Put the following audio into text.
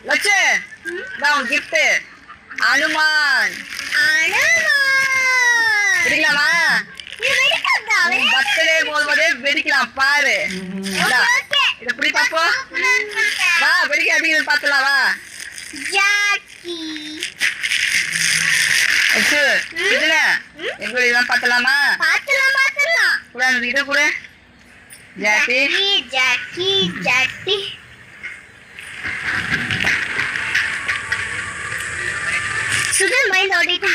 லட்சு நான் உன் gift Hanuman வெடிக்கலாமா? Birthday போகும்போதே வெடிக்கலாம் பாரு. இத புடி பாப்போம். வா வெடிக்க எப்படி பாத்துலாம் வா. லட்சு இதுல எப்படி இதெல்லாம் பாத்தலாமா? கூட இது கூட ஜாக்கி சுகர் மைண்ட் ஓடிட்டா.